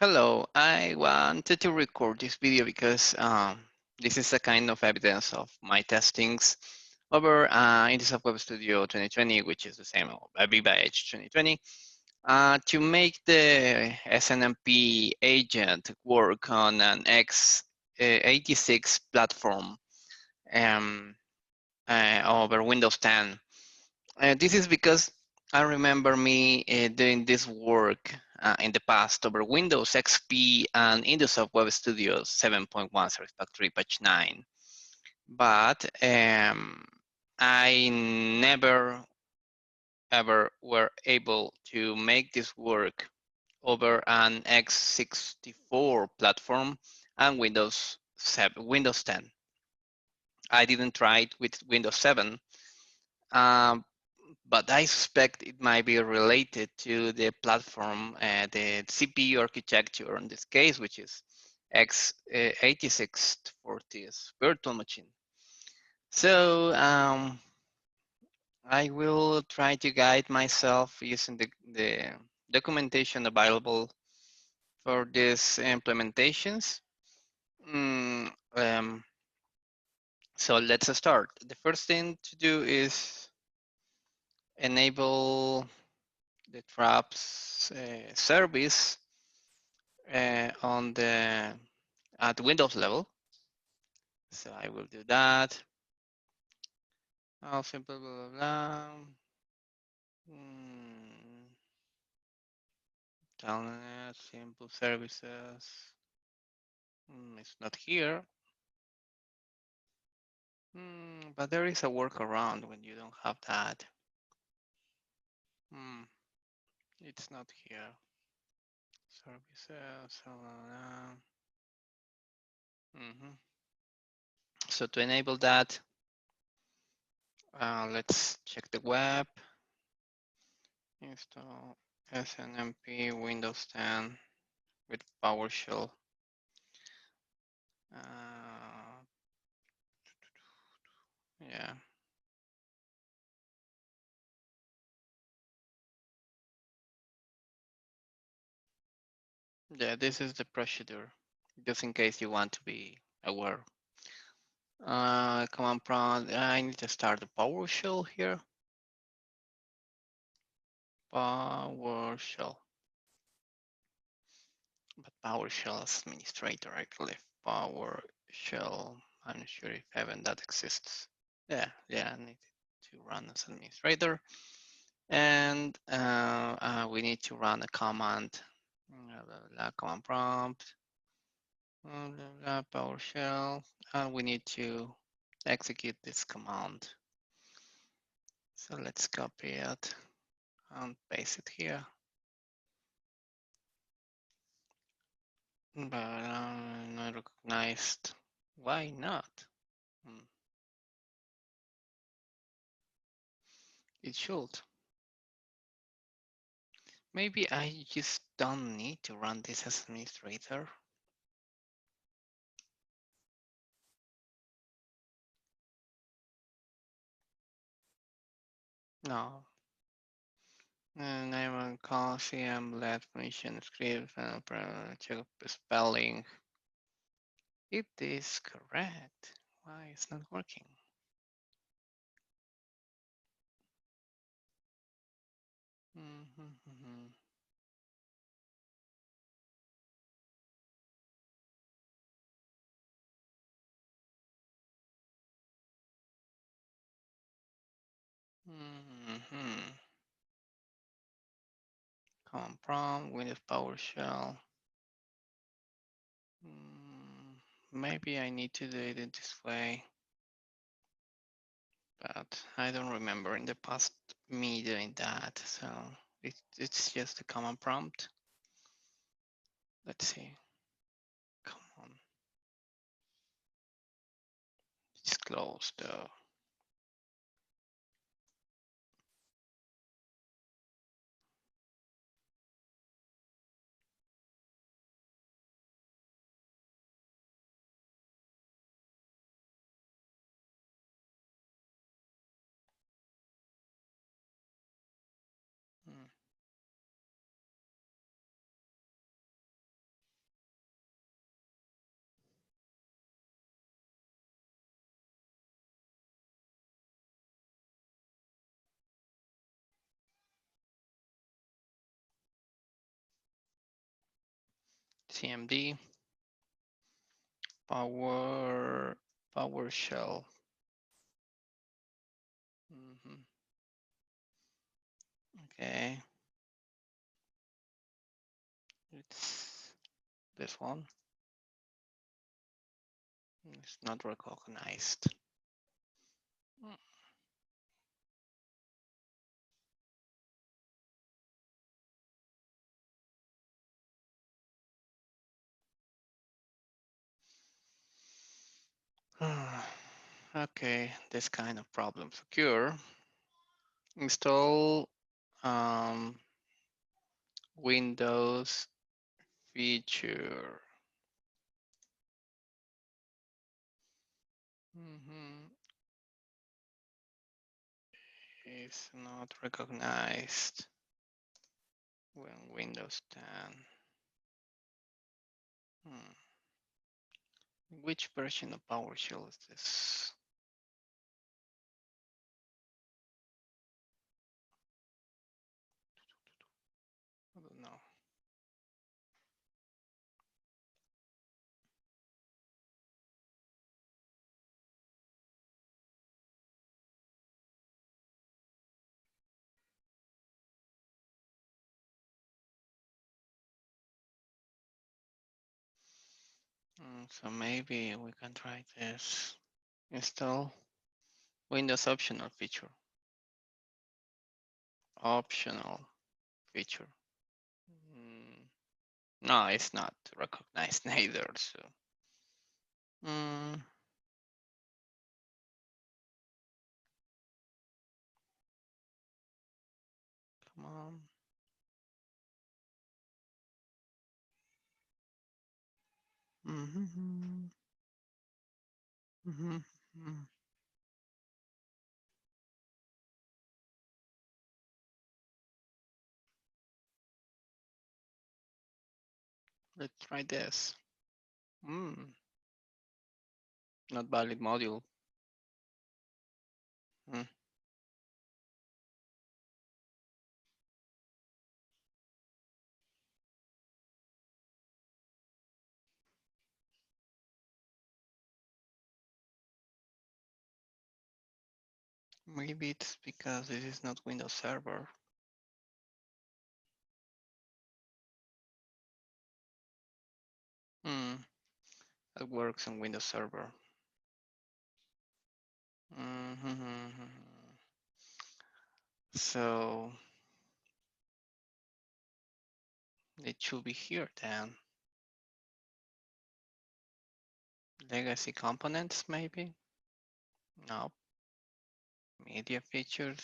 Hello, I wanted to record this video because this is a kind of evidence of my testings over InduSoft Web Studio 2020, which is the same AVEVA Edge 2020, to make the SNMP agent work on an x86 platform over Windows 10. This is because I remember me doing this work in the past over Windows XP and InduSoft Web Studio 7.1 Service Pack 3 patch 9. But I never ever were able to make this work over an x64 platform and Windows 10. I didn't try it with Windows 7. Um, but I suspect it might be related to the platform, the CPU architecture in this case, which is x86 for this virtual machine. So I will try to guide myself using the documentation available for these implementations. So let's start. The first thing to do is enable the traps service on the at Windows level. So I will do that. I'll simply blah blah blah. Telnet, simple services. It's not here. But there is a workaround when you don't have that. It's not here. Services. So to enable that, let's check the web. Install SNMP Windows 10 with PowerShell. Yeah. Yeah, this is the procedure, just in case you want to be aware. Command prompt, I need to start the PowerShell here. PowerShell. But PowerShell as administrator, I believe. PowerShell, I'm not sure if even that exists. Yeah, I need to run as administrator. And we need to run a command, command prompt, PowerShell, and we need to execute this command. So let's copy it and paste it here. But not recognized. Why not? It should. Maybe I just don't need to run this as administrator. No. And I'm on call CM let permission script and check spelling. It is correct. Why it's not working? Command prompt, Windows PowerShell. Maybe I need to do it this way, but I don't remember in the past me doing that. So it's just a command prompt. Let's see. Come on. It's closed though. CMD PowerShell. Okay, it's this one. It's not recognized. Okay, this kind of problems occur. Install Windows feature. Is not recognized when Windows 10. Which version of PowerShell is this? I don't know. So maybe we can try this. Install Windows optional feature. Optional feature. No, it's not recognized neither. So, come on. Let's try this. Not valid module. Maybe it's because this is not Windows Server. That works on Windows Server. So it should be here then. Legacy components, maybe? No. Media features.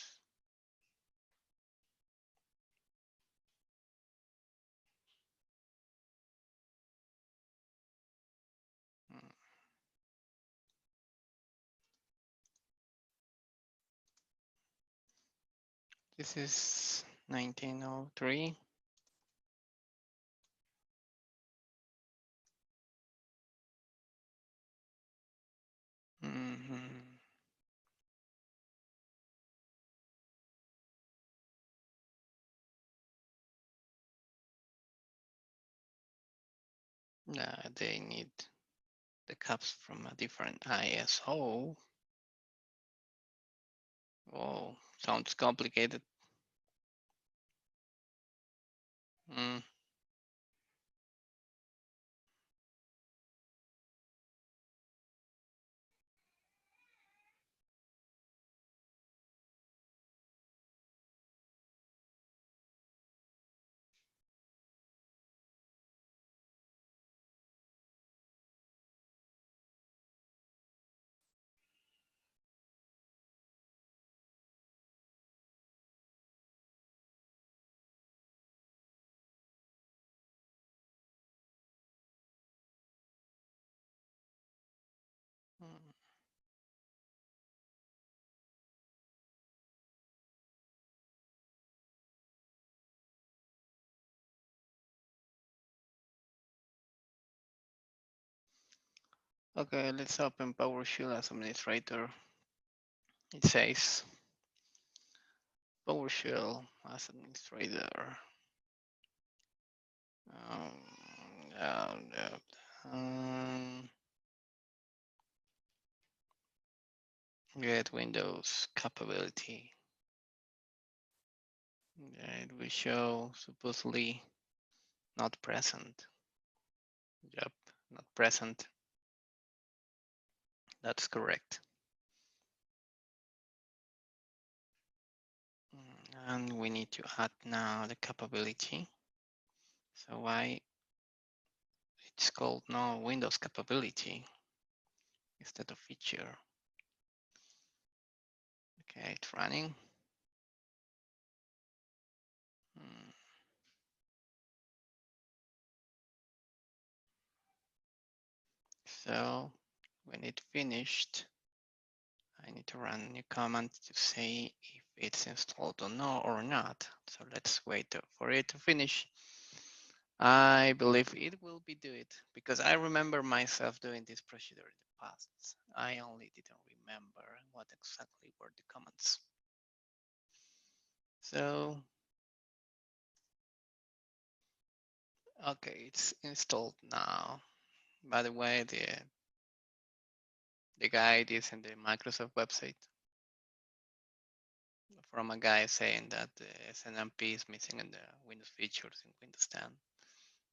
This is 1903. They need the caps from a different ISO. Oh, sounds complicated. Okay, let's open PowerShell as administrator. It says PowerShell as administrator. Get Windows capability. It will show supposedly not present. Yep, not present. That's correct. And we need to add now the capability. So why it's called now Windows capability instead of feature. Okay, it's running. So when it finished, I need to run a new command to say if it's installed or no or not. So let's wait for it to finish. I believe it will be do it because I remember myself doing this procedure in the past. I only didn't remember what exactly were the commands. So, okay, it's installed now. By the way, the guide is in the Microsoft website from a guy saying that the SNMP is missing in the Windows features in Windows 10,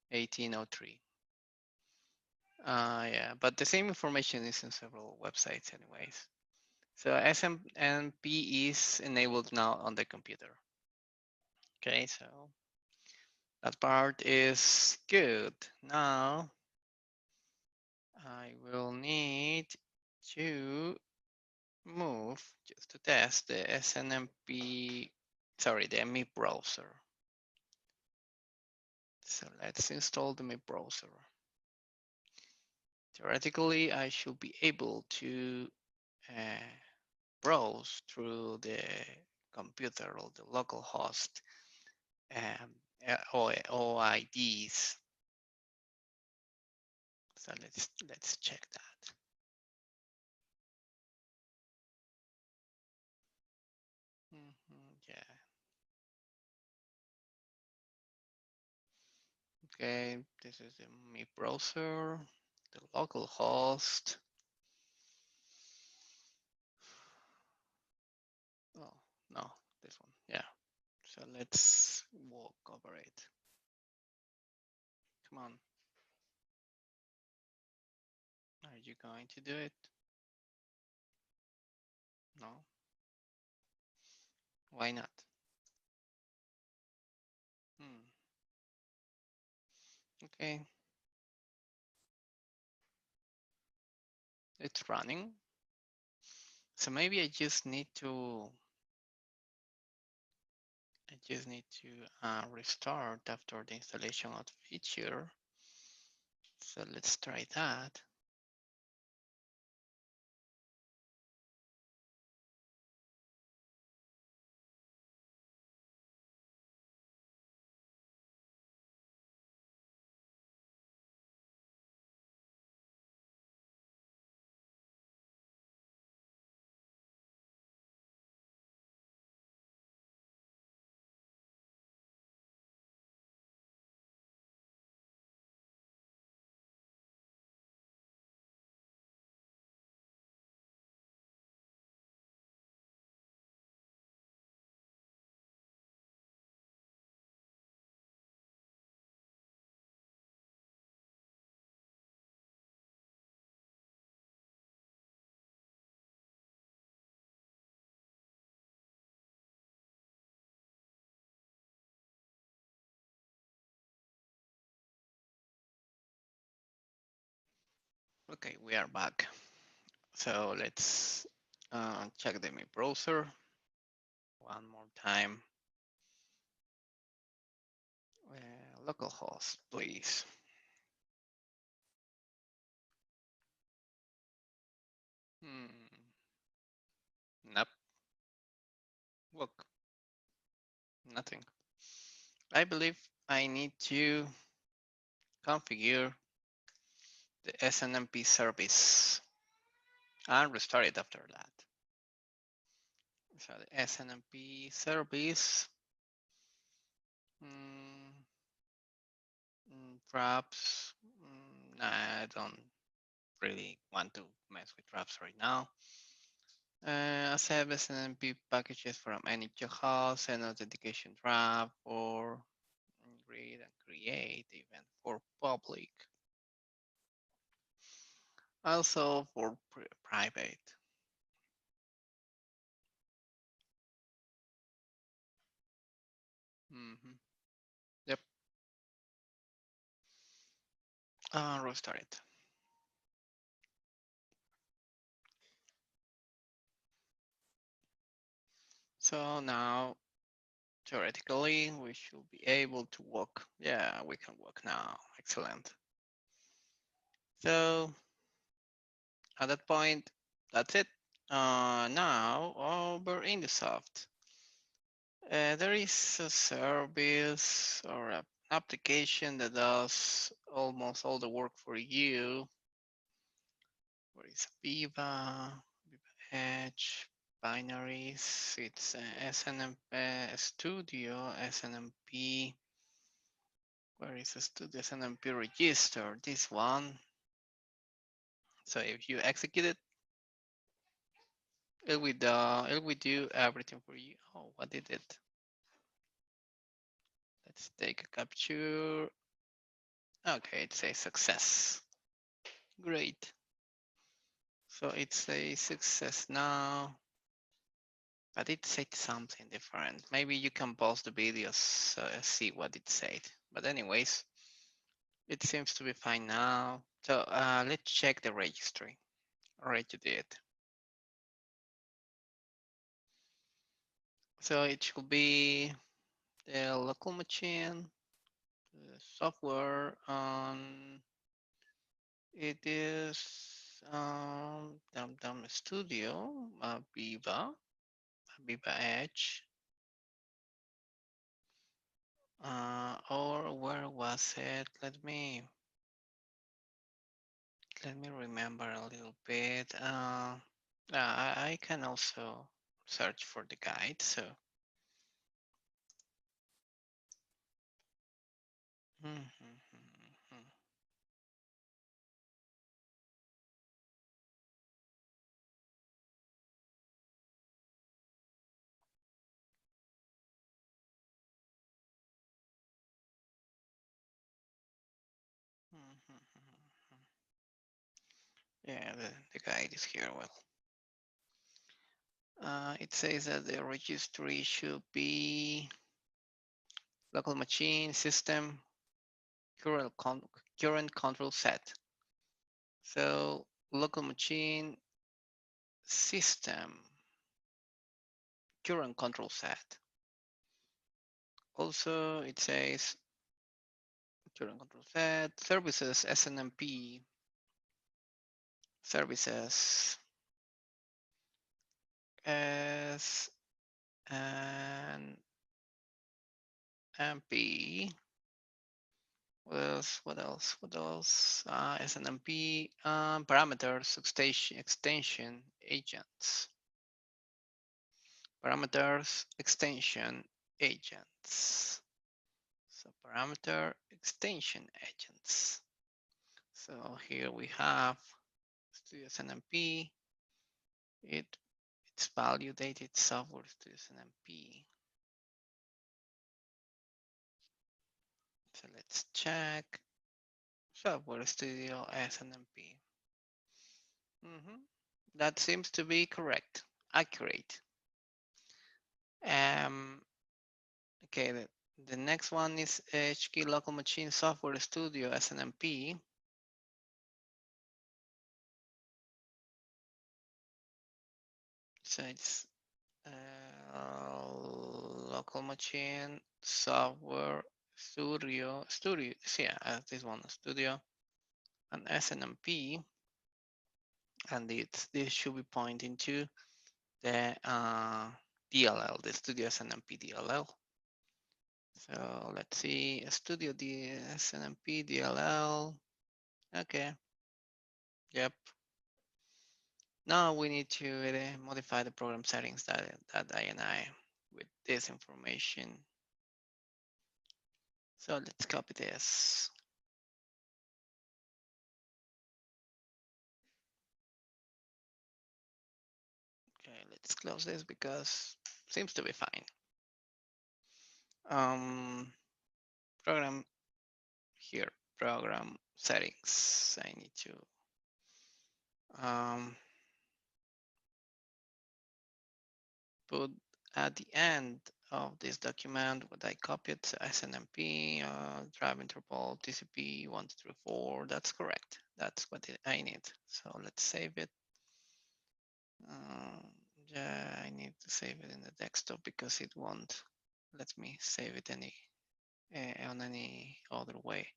1803. Yeah, but the same information is in several websites anyways. So SNMP is enabled now on the computer. Okay, so that part is good. Now I will need to move just to test the SNMP, sorry, the ME browser. So let's install the ME browser. Theoretically, I should be able to browse through the computer or the local host OIDs. So let's check that. Yeah. Okay, this is the ME browser, the local host. Oh, no, this one. Yeah. So let's walk over it. Come on. Are you going to do it? No. Why not? Okay. It's running. So maybe I just need to restart after the installation of the feature. So let's try that. Okay, we are back. So let's check the ME browser one more time. Localhost, please. Nope. Look, nothing. I believe I need to configure the SNMP service and restart it after that. So the SNMP service, perhaps I don't really want to mess with traps right now. Accept SNMP packages from any house and authentication trap or read and create event for public. Also for private. Yep. Restart it. So now, theoretically, we should be able to walk. Yeah, we can walk now. Excellent. So at that point, that's it. Now over InduSoft. There is a service or an application that does almost all the work for you. Where is AVEVA Edge, binaries? It's SNMP Studio, SNMP. Where is the Studio SNMP register? This one. So if you execute it, it will do everything for you. Oh, what did it? Let's take a capture. Okay, it says success. Great. So it's a success now, but it said something different. Maybe you can pause the video, see what it said. But anyways, it seems to be fine now. So let's check the registry. Already did. So it should be the local machine, the software on it is Dum Studio, AVEVA Edge, or where was it? Let me remember a little bit. I can also search for the guide. So. Yeah, the guide is here. Well, it says that the registry should be local machine system current control set. So local machine system current control set. Also, it says current control set services SNMP services as an MP. What else? What else? What else? SNMP parameters extension agents. Parameters extension agents. So parameter extension agents. So here we have Studio SNMP. It's validated software Studio SNMP. So let's check Software Studio SNMP. That seems to be correct, accurate. Okay, the next one is HK Local Machine Software Studio SNMP. So it's Local Machine Software Studio, yeah, this one, Studio, and SNMP. And this should be pointing to the DLL, the Studio SNMP DLL. So let's see, Studio SNMP DLL. Okay. Yep. Now we need to modify the program settings that INI with this information. So let's copy this. let's close this because seems to be fine. Program here, program settings. I need to put at the end of this document what I copied, SNMP, drive interpol, TCP 134. That's correct. That's what I need. So let's save it. Yeah, I need to save it in the desktop because it won't let me save it on any other way.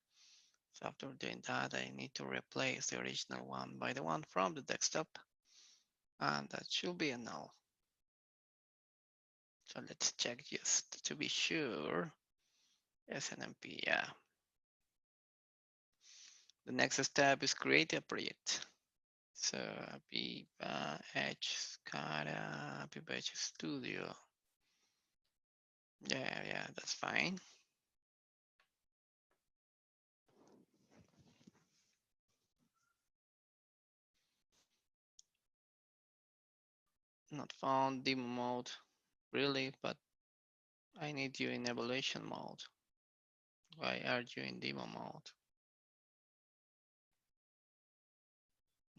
So after doing that, I need to replace the original one by the one from the desktop, and that should be a null. So let's check just to be sure. SNMP, yeah. The next step is create a project. So AVEVA Edge, SCADA, AVEVA Edge Studio. Yeah, that's fine. Not found demo mode, really, but I need you in evaluation mode. Why are you in demo mode?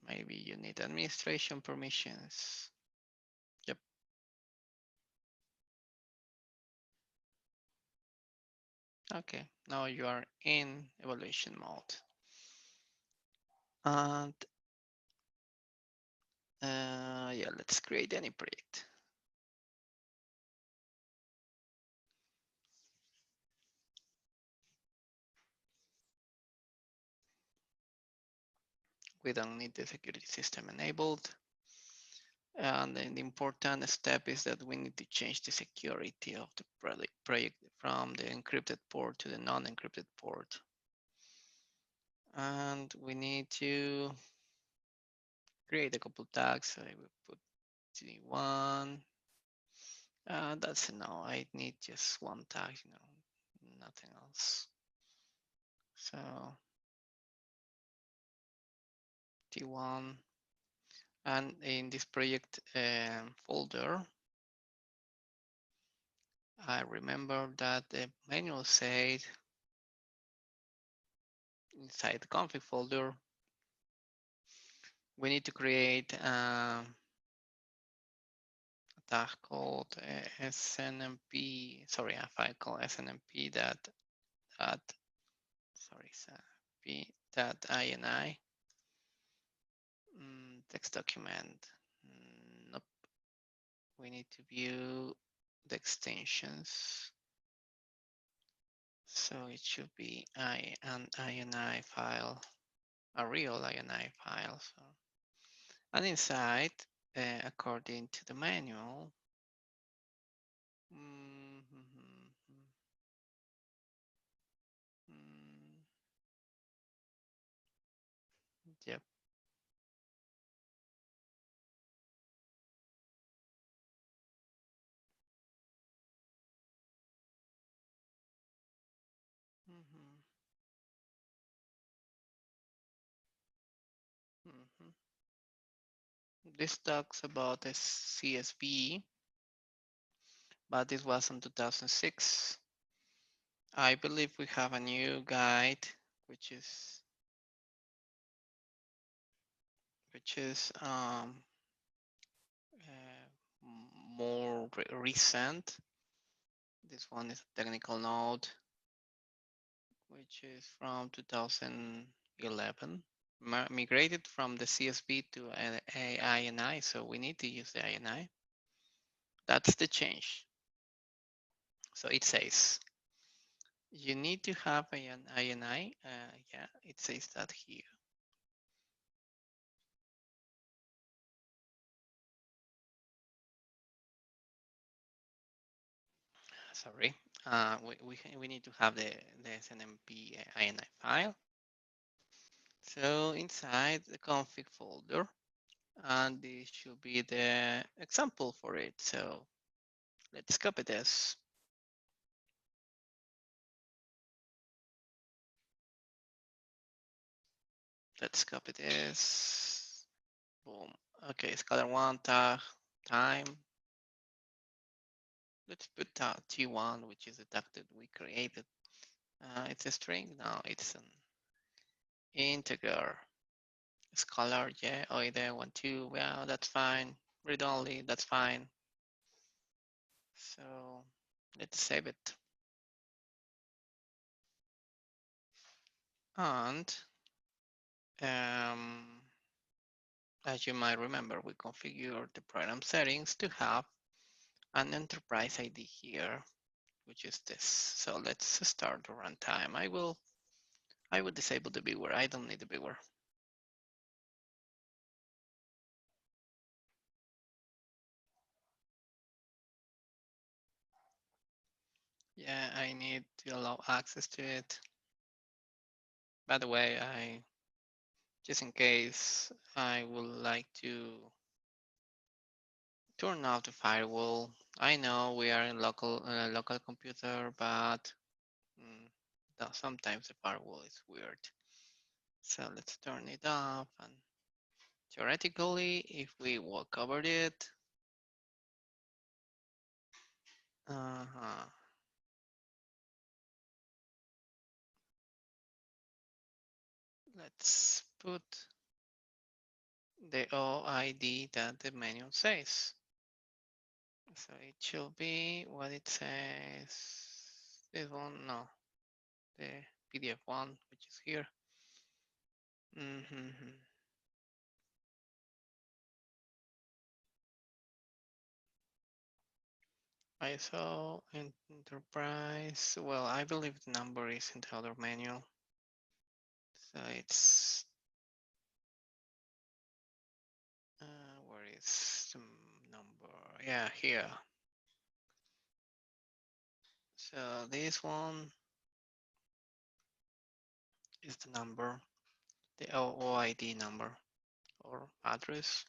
Maybe you need administration permissions. Yep. Okay, now you are in evaluation mode. And yeah, let's create any project. We don't need the security system enabled. And then the important step is that we need to change the security of the project from the encrypted port to the non-encrypted port. And we need to create a couple tags. So I will put T1. That's enough. I need just one tag, nothing else. So T1. And in this project folder, I remember that the manual said inside the config folder, we need to create a tag called SNMP, sorry, a file called SNMP .ini text document. Nope. We need to view the extensions. So it should be an INI file, a real INI file. So, and inside, according to the manual, yep. This talks about a CSV, but this was in 2006. I believe we have a new guide, which is more recent. This one is a technical note, which is from 2011. Migrated from the CSV to a INI, so we need to use the INI. That's the change. So it says you need to have an INI. Yeah, it says that here. Sorry, we need to have the SNMP INI file. So inside the config folder, and this should be the example for it. So let's copy this. Let's copy this. Boom. Okay, SCADA1 tag time. Let's put T1, which is the tag that we created. It's a string. No, it's an integer. Scalar, yeah. Oh, either 1, 2. Well, that's fine. Read only, that's fine. So let's save it. And as you might remember, we configured the program settings to have an enterprise ID here, which is this. So let's start the runtime. I will disable the viewer. I don't need the viewer. Yeah, I need to allow access to it. By the way, just in case, I would like to turn off the firewall. I know we are in local computer, but sometimes the firewall is weird. So let's turn it off, and theoretically, if we walk over it, let's put the OID that the menu says. So it should be what it says. This one, no, the PDF one, which is here. ISO enterprise. Well, I believe the number is in the other menu. So it's where is the number? Yeah, here. So this one is the number, the OID number or address.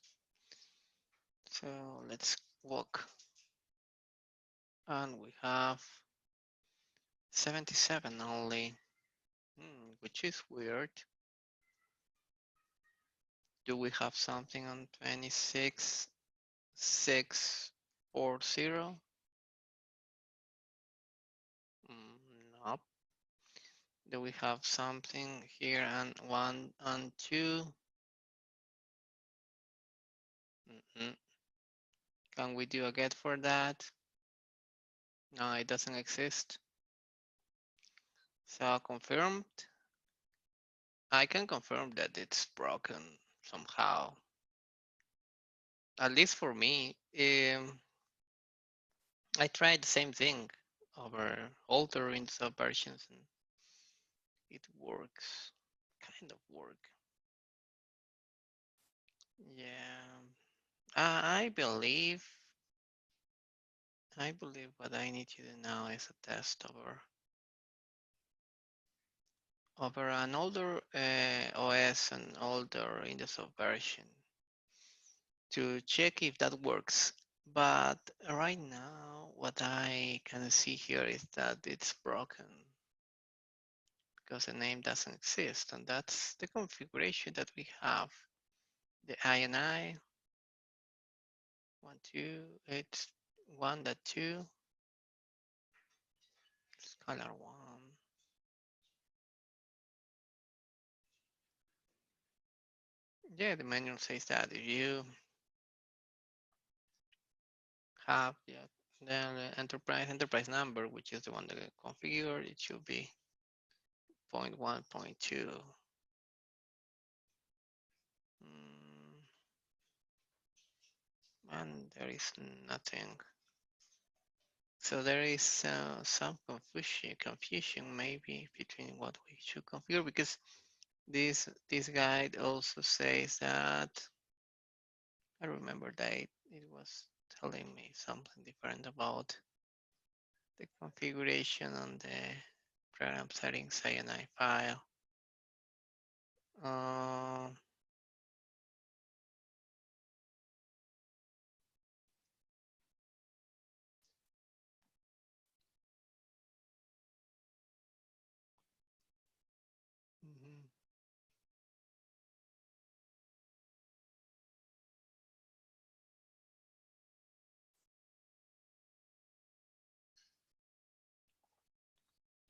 So let's walk, and we have 77 only, which is weird. Do we have something on 26,640? Nope. Do we have something here and 1 and 2? Can we do a get for that? No, it doesn't exist. So confirmed. I can confirm that it's broken somehow. At least for me. I tried the same thing over older InduSoft versions, and it works. Kind of work. Yeah. I believe what I need to do now is a test over an older OS and older InduSoft version to check if that works. But right now, what I can see here is that it's broken because the name doesn't exist, and that's the configuration that we have. The INI 1.2, Scalar 1. Yeah, the manual says that if you have the enterprise number, which is the one that I configured, it should be 0.1.2. And there is nothing. So there is some confusion maybe between what we should configure, because this guide also says that, I remember that it was telling me something different about the configuration on the program settings INI file.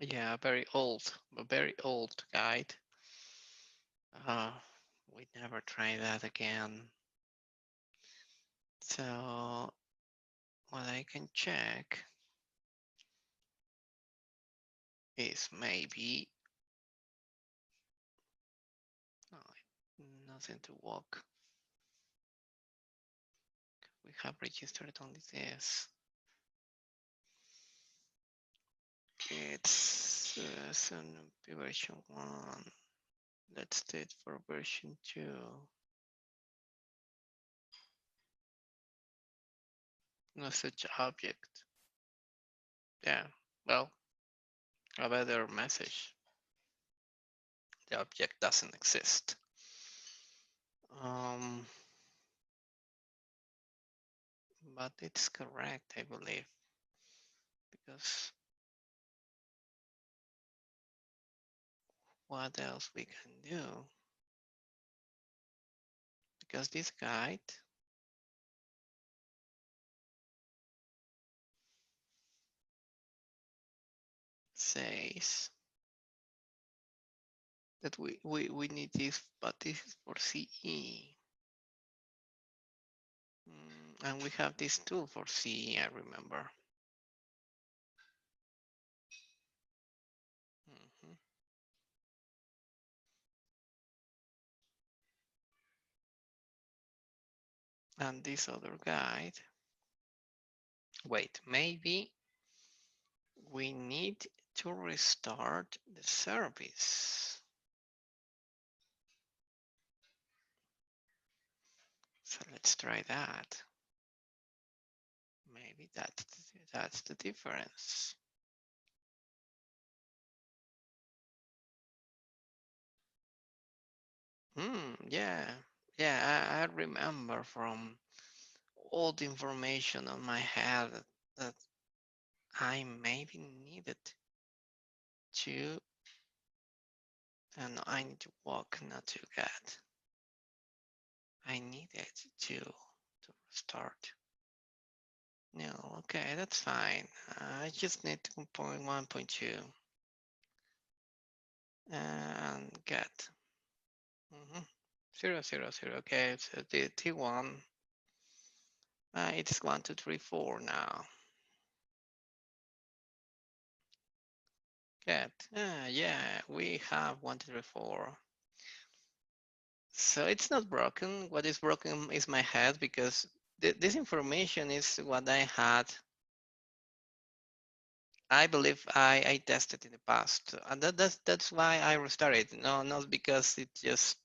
Yeah, a very old guide. Uh, we never try that again. So what I can check is maybe no, nothing to walk. We have registered only this. It's SNMP version 1. Let's do it for version 2. No such object. Yeah, well, a better message. The object doesn't exist. But it's correct, I believe, because what else we can do? Because this guide says that we need this, but this is for CE. And we have this tool for CE, I remember. Mhm. And this other guide, wait, maybe we need to restart the service. So let's try that. Maybe that's the difference. Yeah, I remember from all the information on my head that I maybe needed to, and I need to walk, not to get. I needed to restart. No, okay, that's fine. I just need 2.1.2 and get. 0, 0, 0. Okay, so the T1, it's 1, 2, 3, 4 now. Get. Yeah, we have 1, 2, 3, 4. So it's not broken. What is broken is my head because this information is what I had. I believe I tested in the past, and that's why I restarted. No, not because it just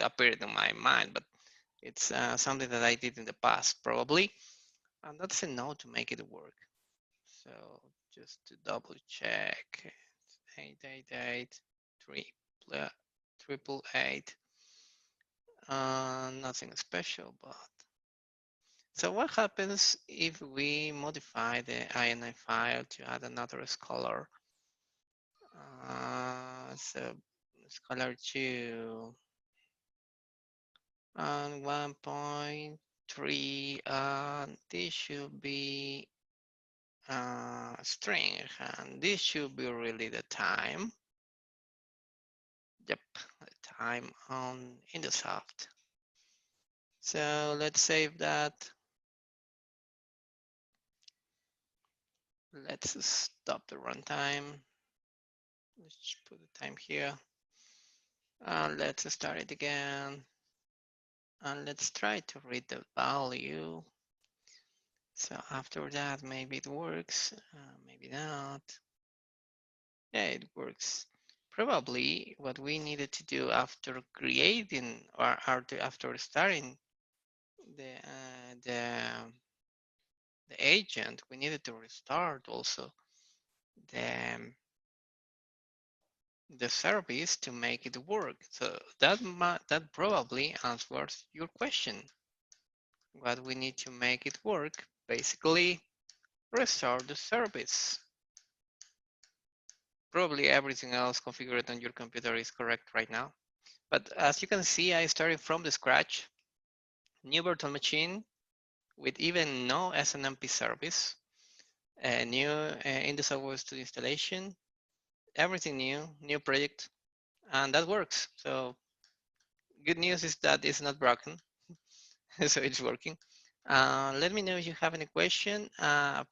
appeared in my mind, but it's something that I did in the past probably, and that's enough to make it work. So just to double check, 888 888. Nothing special, but so what happens if we modify the INI file to add another scholar? So scholar 2 and 1.3, this should be string, and this should be really the time. Yep, the time on InduSoft. So let's save that. Let's stop the runtime. Let's put the time here. Let's start it again. And let's try to read the value. So after that, maybe it works, maybe not. Yeah, it works. Probably what we needed to do after creating or after starting the agent, we needed to restart also the service to make it work. So that probably answers your question. What we need to make it work, basically restart the service. Probably everything else configured on your computer is correct right now. But as you can see, I started from the scratch, new virtual machine with even no SNMP service. a new InduSoft Web Studio installation, everything new project, and that works. So good news is that it's not broken, so it's working. Let me know if you have any question.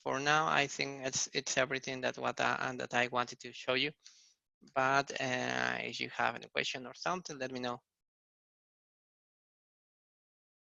For now, I think it's everything that that I wanted to show you. But if you have any question or something, let me know.